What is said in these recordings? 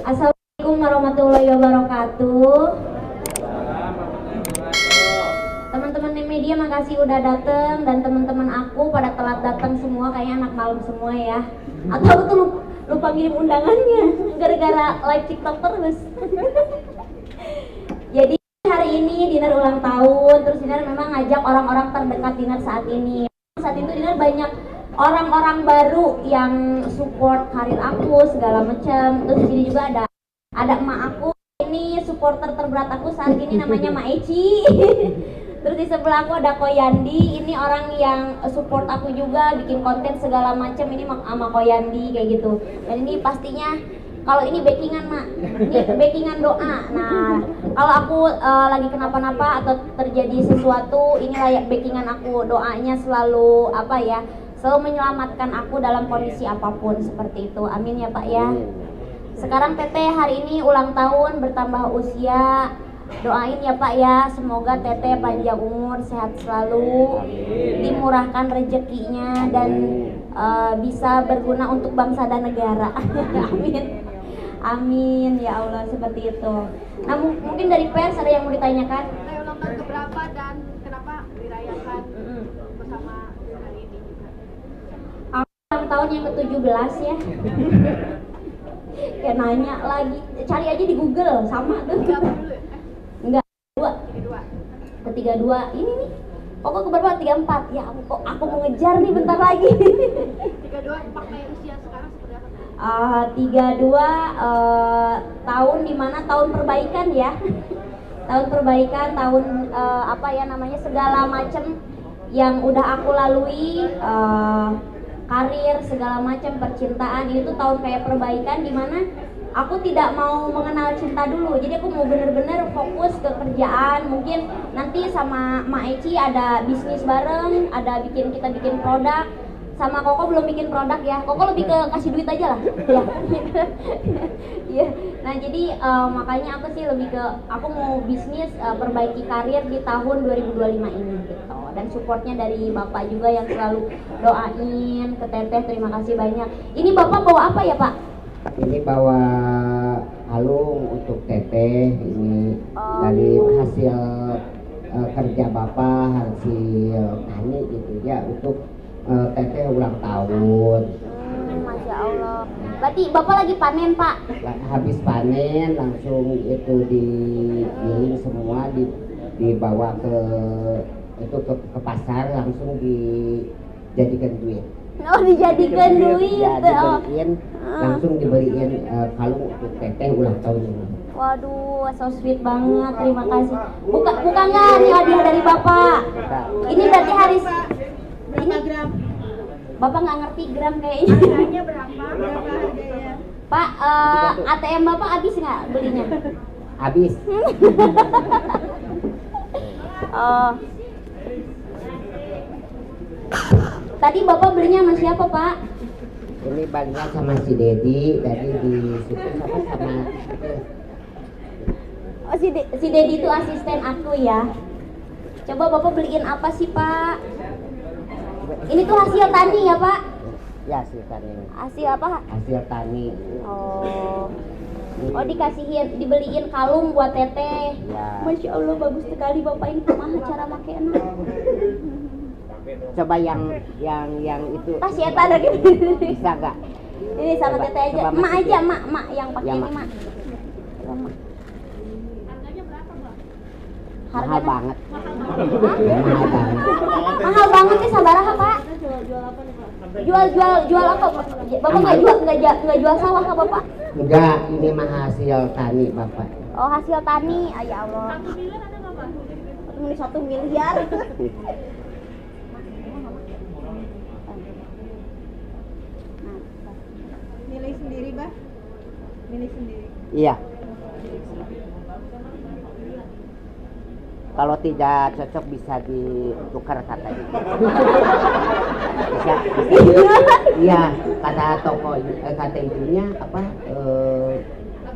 Assalamualaikum warahmatullahi wabarakatuh. Teman-teman media makasih udah dateng, dan teman-teman aku pada telat datang semua, kayaknya anak malam semua ya. Atau aku tuh lupa ngirim undangannya gara-gara live TikTok terus. Jadi hari ini Dinar ulang tahun, terus Dinar memang ngajak orang-orang terdekat Dinar saat ini. Saat itu Dinar banyak orang-orang baru yang support karir aku segala macam. Terus di sini juga ada emak aku, ini supporter terberat aku saat ini namanya Mak Eci. Terus di sebelah aku ada Koyandi, ini orang yang support aku juga bikin konten segala macam, ini sama Koyandi kayak gitu. Dan ini pastinya kalau ini backingan Mak, ini backingan doa. Nah kalau aku lagi kenapa-napa atau terjadi sesuatu, ini layak backingan aku, doanya selalu selalu menyelamatkan aku dalam kondisi apapun seperti itu. Amin ya Pak ya. Sekarang Teteh hari ini ulang tahun, bertambah usia. Doain ya Pak ya, semoga Teteh panjang umur, sehat selalu, dimurahkan rezekinya, dan bisa berguna untuk bangsa dan negara. Amin. Amin ya Allah, seperti itu. Nah mungkin dari pers ada yang mau ditanyakan? Ulang tahun keberapa dan kenapa dirayakan bersama hari ini? Ulang tahun yang ke-17 ya. Kayak nanya lagi, cari aja di Google, sama tuh. Enggak, ketiga dua ini nih. Pokok keberapa? 34. Ya aku mau ngejar nih bentar lagi. 32 pakai usia sekarang seperti apa? 32 tahun dimana tahun perbaikan ya. Tahun perbaikan, tahun segala macam yang udah aku lalui, karir segala macam, percintaan, ini tuh tahun kayak perbaikan dimana aku tidak mau mengenal cinta dulu. Jadi aku mau bener-bener fokus ke kerjaan. Mungkin nanti sama Mak Eci ada bisnis bareng, kita bikin produk. Sama Koko belum bikin produk ya. Koko lebih ke kasih duit aja lah. Ya. Iya. Nah jadi makanya aku sih lebih ke aku mau bisnis, perbaiki karir di tahun 2025 ini gitu. Dan supportnya dari Bapak juga yang selalu doain ke Teteh. Terima kasih banyak. Ini Bapak bawa apa ya Pak? Ini bawa kalung untuk Teteh. Ini dari hasil kerja Bapak, hasil tani gitu ya, untuk Teteh ulang tahun. Masya Allah. Berarti Bapak lagi panen Pak? Habis panen langsung itu digiling semua, dibawa ke pasar, langsung dijadikan duit. Oh dijadikan duit. Ya, dibeliin, langsung dibeliin kalung untuk Teteh ulang tahun ini. Waduh, so sweet banget, terima kasih. Buka nggak nih hadiah dari Bapak? Ini berarti hari ini gram? Bapak nggak ngerti gram kayaknya. Harganya berapa harganya? Pak, ATM Bapak habis nggak belinya? Habis. Oh. Tadi Bapak belinya sama siapa Pak? Ini balinya sama si Dedi, tadi di situ sama Oh si Dedi itu asisten aku ya. Coba Bapak beliin apa sih Pak? Ini tuh hasil tani ya Pak? Ya, hasil tani. Hasil apa? Hasil tani. Oh dikasihin, dibeliin kalung buat Teteh. Ya. Masya Allah bagus sekali Bapak, ini kumaha cara makainya? Coba yang itu. Tas ya ada gitu. Bisa gak? Ini sama Coba, Teteh aja. coba Mak masukin. aja, mak yang pakai Ya, ini Mak. mak. Coba, Mak. Harganya berapa Bang? Mahal banget. Hah? Mahal banget. Mahal banget sih, sabaraha Pak? Jual apa nih Pak? Jual apa Pak? Bapak nggak jual sawah kah Bapak? Enggak, ini mah hasil tani Bapak. Oh hasil tani, ya Allah. 1 miliar ada nggak Pak? Ini 1 miliar. Milih sendiri Bah? Milih sendiri. Iya. Kalau tidak cocok bisa ditukar katanya. Bisa. Iya, kata kata ibunya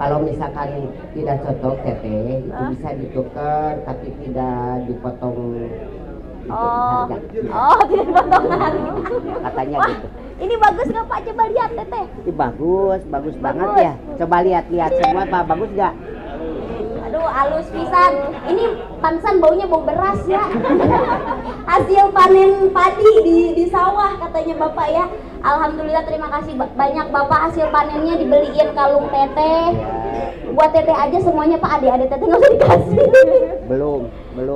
kalau misalkan tidak cocok Teteh itu bisa ditukar tapi tidak dipotong Oh, harga. tidak potong harga. Katanya gitu. Ini bagus nggak Pak? Coba lihat Teteh. Ini bagus banget Bagus. ya. Coba lihat semua Pak, bagus nggak? Aduh, halus pisan. Ini pantesan baunya bau beras ya. Hasil panen padi di sawah katanya Bapak ya. Alhamdulillah, terima kasih banyak Bapak, hasil panennya dibeliin kalung Teteh. Buat Teteh aja semuanya Pak, adik-adik Teteh nggak usah dikasih. Belum.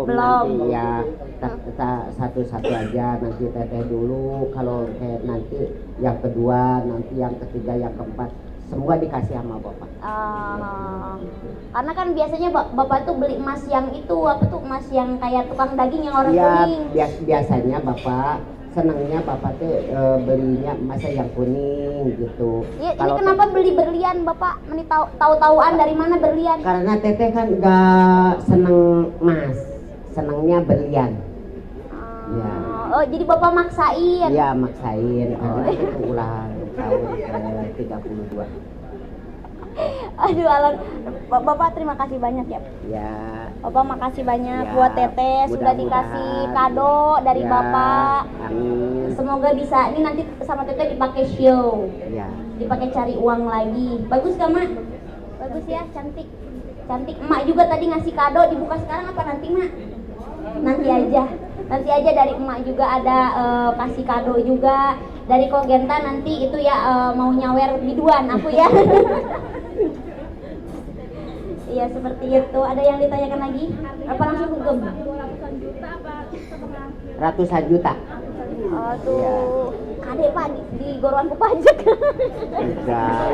Nanti ya satu-satu aja, nanti Teteh dulu, kalau nanti yang kedua, nanti yang ketiga, yang keempat, semua dikasih sama Bapak. Karena kan biasanya Bapak tuh beli emas yang itu, apa tuh, emas yang kayak tukang daging yang orang Ya, kuning. biasanya Bapak senangnya Bapak tuh belinya emas yang kuning gitu. Iya, ini kenapa beli berlian Bapak? Tahu-tahuan dari mana berlian? Karena Teteh kan gak seneng emas, senangnya berlian. Ya. Oh, jadi Bapak maksain? Iya, maksain. Karena itu ulang tahun ke-32. Aduh, Alan, Bapak terima kasih banyak ya. Ya. Bapak makasih banyak Ya, buat Teteh sudah dikasih kado dari ya, Bapak. Amin. Semoga bisa, ini nanti sama Teteh dipakai show, Ya. dipakai cari uang lagi. Bagus gak Mak? Bagus ya, cantik. Cantik. Emak juga tadi ngasih kado, dibuka sekarang apa nanti Mak? Nanti aja dari emak juga ada kasih kado juga. Dari Kogenta nanti itu ya mau nyawer biduan aku ya. Iya seperti itu. Ada yang ditanyakan lagi? Apa langsung dugem? Ratusan juta apa setengah? Ratusan juta. Aduh, Iya. Kade Pak di goroanku pajak. Enggak.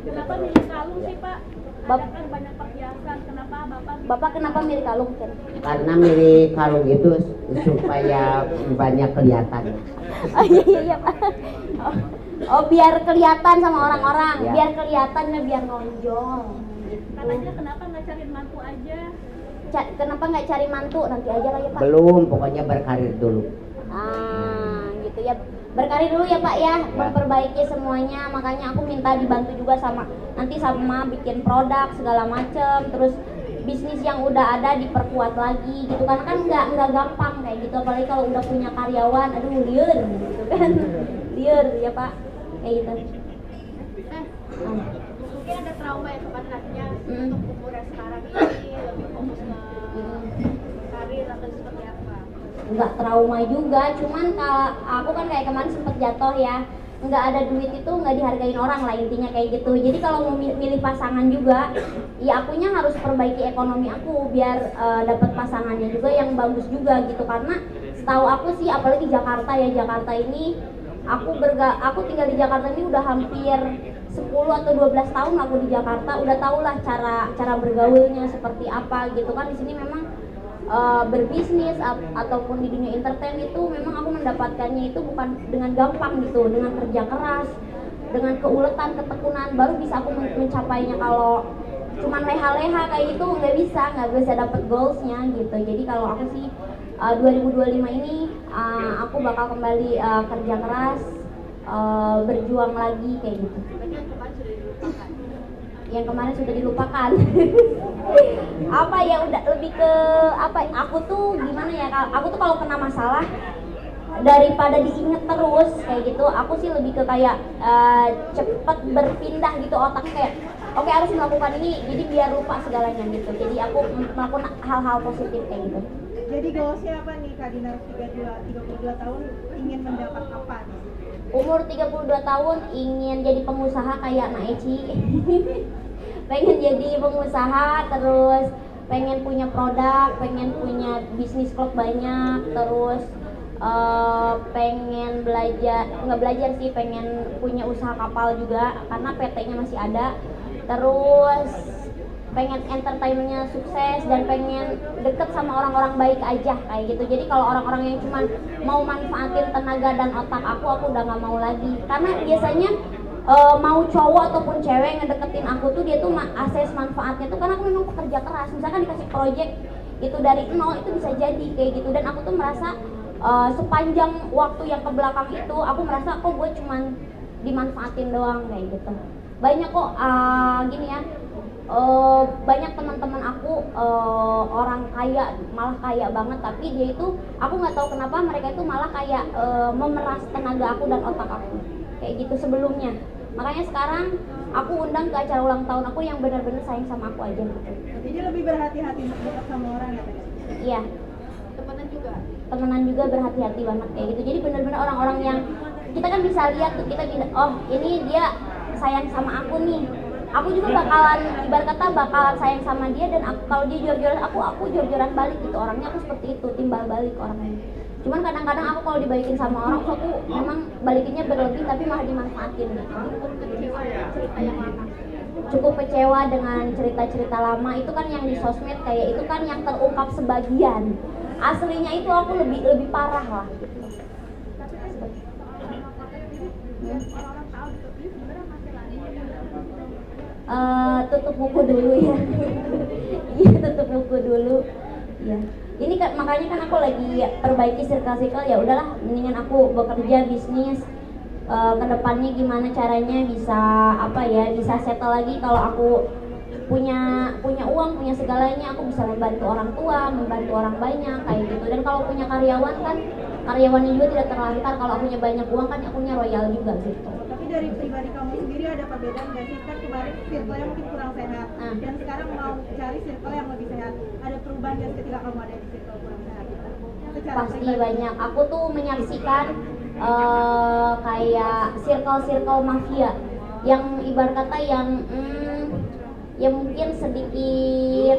Kenapa milih kalung sih Pak? Bap- Ada kan banyak perhiasan. Kenapa Bapak kenapa milih kalung Ken? Karena milih kalung itu supaya banyak kelihatan. Oh iya Pak. Oh biar kelihatan sama orang-orang, Ya. biar kelihatannya biar nonjol. Gitu. katanya kenapa nggak cari mantu aja? Kenapa nggak cari mantu? Nanti aja lah ya Pak. Belum, pokoknya berkarir dulu. Gitu ya. Berkarir dulu ya Pak ya, memperbaiki semuanya. Makanya aku minta dibantu juga sama bikin produk segala macem. Terus bisnis yang udah ada diperkuat lagi gitu, karena kan nggak gampang kayak gitu, apalagi kalau udah punya karyawan, aduh liur gitu kan. Liur ya Pak, kayak gitu. Mungkin ada trauma ya sebenarnya untuk umur yang sekarang ini lebih fokus ke karir atau seperti apa? Nggak trauma juga, cuman kalau aku kan kayak kemarin sempet jatuh ya, nggak ada duit itu nggak dihargain orang lah, intinya kayak gitu. Jadi kalau mau milih pasangan juga, ya akunya harus perbaiki ekonomi aku biar dapat pasangannya juga yang bagus juga gitu. Karena setahu aku sih, apalagi Jakarta ya, Jakarta ini aku tinggal di Jakarta ini udah hampir 10 atau 12 tahun aku di Jakarta, udah tau lah cara bergaulnya seperti apa gitu kan. Di sini memang berbisnis ataupun di dunia entertain itu memang aku mendapatkannya itu bukan dengan gampang gitu, dengan kerja keras, dengan keuletan, ketekunan, baru bisa aku mencapainya. Kalau cuman leha-leha kayak gitu nggak bisa dapet goalsnya gitu. Jadi kalau aku sih 2025 ini aku bakal kembali kerja keras, berjuang lagi kayak gitu. Yang kemarin sudah dilupakan. Apa ya, udah lebih ke apa, aku tuh gimana ya, aku tuh kalau kena masalah daripada diinget terus kayak gitu, aku sih lebih ke kayak cepet berpindah gitu otak, kayak oke, harus melakukan ini jadi biar lupa segalanya gitu. Jadi aku melakukan hal-hal positif kayak gitu. Jadi goalsnya apa nih Kak Dinar, 32 tahun ingin mendapat apa nih? Umur 32 tahun ingin jadi pengusaha kayak Naeci. Pengen jadi pengusaha, terus pengen punya produk, pengen punya bisnis klub banyak, terus pengen pengen punya usaha kapal juga karena PT-nya masih ada. Terus pengen entertainmentnya sukses dan pengen deket sama orang-orang baik aja kayak gitu. Jadi kalau orang-orang yang cuma mau manfaatin tenaga dan otak aku udah nggak mau lagi. Karena biasanya mau cowok ataupun cewek ngedeketin aku tuh dia tuh akses manfaatnya tuh karena aku memang pekerja keras. Misalkan dikasih project itu dari nol, itu bisa jadi kayak gitu. Dan aku tuh merasa sepanjang waktu yang kebelakang itu aku merasa kok gue cuman dimanfaatin doang kayak gitu. Banyak kok gini ya, banyak teman-teman aku orang kaya, malah kaya banget, tapi dia itu aku nggak tahu kenapa mereka itu malah kayak memeras tenaga aku dan otak aku kayak gitu sebelumnya. Makanya sekarang aku undang ke acara ulang tahun aku yang benar-benar sayang sama aku aja gitu. Jadi lebih berhati-hati untuk dekat sama orang ya Teh? Iya, Temenan juga. temenan juga berhati-hati banget kayak gitu. Jadi benar-benar orang-orang yang kita kan bisa lihat tuh, kita bisa, oh ini dia sayang sama aku nih, aku juga bakalan ibarat kata bakalan sayang sama dia, dan aku, kalau dia jor-joran aku jor-joran balik gitu. Orangnya aku seperti itu, timbal balik orangnya. Cuman kadang-kadang aku kalau dibalikin sama orang tuh aku memang balikinnya berlebih tapi malah dimanfaatin gitu. Kecewa ya cerita yang lama. Cukup kecewa dengan cerita-cerita lama itu kan yang di sosmed, kayak itu kan yang terungkap sebagian. Aslinya itu aku lebih parah lah gitu. Tapi kan orang-orang tahu gitu, ini sebenarnya masih lari. Tutup buku dulu ya. Iya, tutup buku dulu. Ya. Ini kan makanya kan aku lagi perbaiki circle-circle, ya udahlah mendingan aku bekerja bisnis. Kedepannya gimana caranya bisa bisa settle lagi. Kalau aku punya uang, punya segalanya, aku bisa membantu orang tua, membantu orang banyak kayak gitu. Dan kalau punya karyawan kan, karyawannya juga tidak terlantar. Kalau aku punya banyak uang kan akunya royal juga gitu. Tapi dari pribadi kamu sendiri ada perbedaan nggak sih? Kan kemarin circle-nya mungkin kurang sehat, dan sekarang mau cari circle yang lebih sehat. Ada perubahan nggak ketika kamu ada di circle kurang sehat? Secara Pasti pribadi. banyak. Aku tuh menyaksikan kayak circle-circle mafia yang ibarat kata yang mungkin sedikit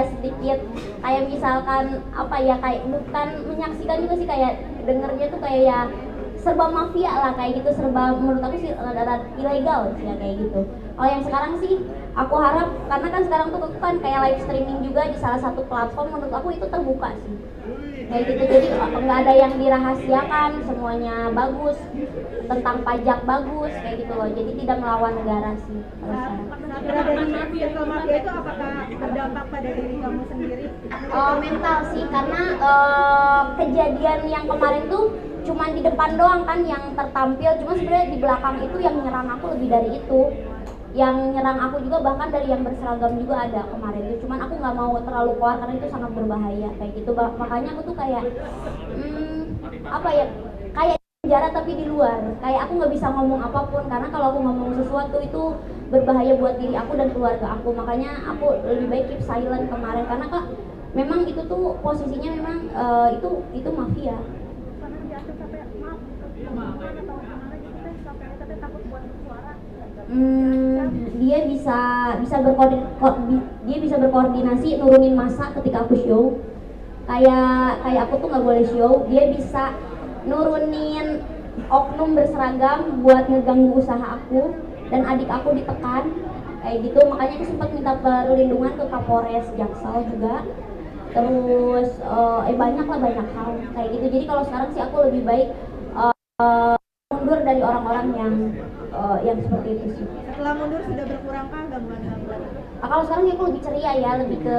sedikit kayak misalkan kayak bukan menyaksikan juga sih, kayak dengernya tuh kayak ya serba mafia lah kayak gitu, serba menurut aku sih rada ilegal sih ya kayak gitu. Kalau yang sekarang sih aku harap, karena kan sekarang tuh aku kan kayak live streaming juga di salah satu platform, menurut aku itu terbuka sih kayak gitu. Jadi nggak ada yang dirahasiakan, semuanya bagus, tentang pajak bagus kayak gitu loh. Jadi tidak melawan negara sih kalau sekarang. Berada di circle mafia itu apakah berdampak pada diri kamu sendiri? Mental sih, karena kejadian yang kemarin tuh cuman di depan doang kan yang tertampil, cuma sebenarnya di belakang itu yang nyerang aku lebih dari itu. Yang nyerang aku juga bahkan dari yang berseragam juga ada kemarin tuh, cuman aku nggak mau terlalu keluar karena itu sangat berbahaya kayak gitu. Makanya aku tuh kayak kayak di penjara tapi di luar, kayak aku nggak bisa ngomong apapun, karena kalau aku ngomong sesuatu itu berbahaya buat diri aku dan keluarga aku. Makanya aku lebih baik keep silent kemarin, karena kak memang itu tuh posisinya memang itu mafia. Karena diatur sampai maaf kemana atau kemana gitu teh, sampai kita takut buat suara. Dia bisa berkoordinasi nurunin massa ketika aku show. Kayak aku tuh nggak boleh show, dia bisa nurunin oknum berseragam buat ngeganggu usaha aku, dan adik aku ditekan kayak gitu. Makanya aku sempat minta perlindungan ke Kapolres Jaksel juga. Terus banyak hal kayak gitu. Jadi kalau sekarang sih aku lebih baik mundur dari orang-orang yang seperti itu sih. Setelah mundur sudah berkurangkah gangguan-gangguan? Kalau sekarang ya aku lebih ceria ya, lebih ke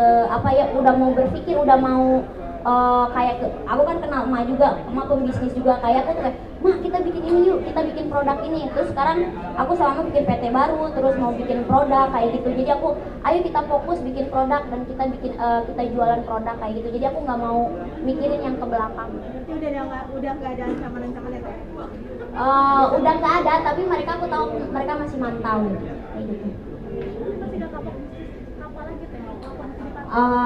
udah mau berpikir, udah mau aku kan kenal emak juga, emak pembisnis juga, kayak aku tuh kayak, "Mak, kita bikin ini yuk, kita bikin produk ini." Terus sekarang aku selama bikin PT baru, terus mau bikin produk kayak gitu. Jadi aku, ayo kita fokus bikin produk dan kita jualan produk kayak gitu. Jadi aku nggak mau mikirin yang ke belakang. Berarti udah nggak ada ancaman-ancaman ya Teh? Udah nggak ada, tapi aku tahu mereka masih mantau kayak gitu. Masih gak kapok bisnis apa lagi teh?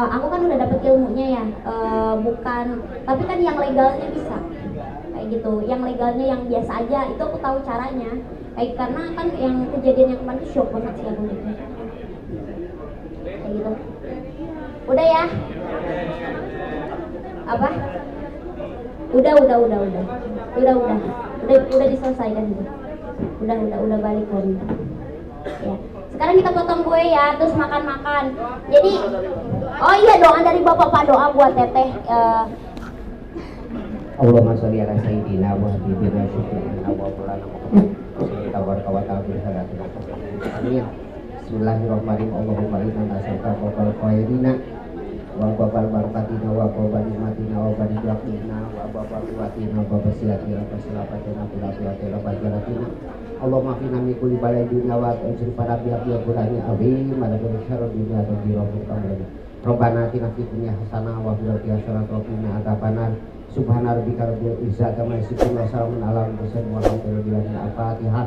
Aku kan udah dapet ilmunya ya, bukan, tapi kan yang legalnya bisa kayak gitu. Yang legalnya yang biasa aja itu aku tahu caranya, kayak karena kan yang kejadian yang kemarin shock banget sih aku gitu kayak gitu. Udah ya, apa udah diselesaikan gitu. Udah balik lagi ya. Sekarang kita potong kue ya, terus makan. Jadi, oh iya, doa dari Bapak Pak, doa buat Teteh. Allahumma sholli ala sayyidina wa habibina syukurina wa maulana Muhammad tabaraka wa ta'ala bisalatina. Amin. Bismillahirrahmanirrahim. Allahumma inna nas'aluka qabal khairina wa qabal barakatina wa qabal nikmatina wa barik lakina wa qabal quwwatina wa basilatina wa basilatina wa basilatina Allahumma fina min kulli balai dunya wa ta'usri para biya qurani azim wa min syarri dunya wa dirahmat kamrani Rabbana atina fid dunya hasanah wa fil akhirati hasanah wa qina adzabannar subhana rabbika rabbil izzati amma yasifun wa salamun alal mursalin walhamdulillahi rabbil alamin al-fatihah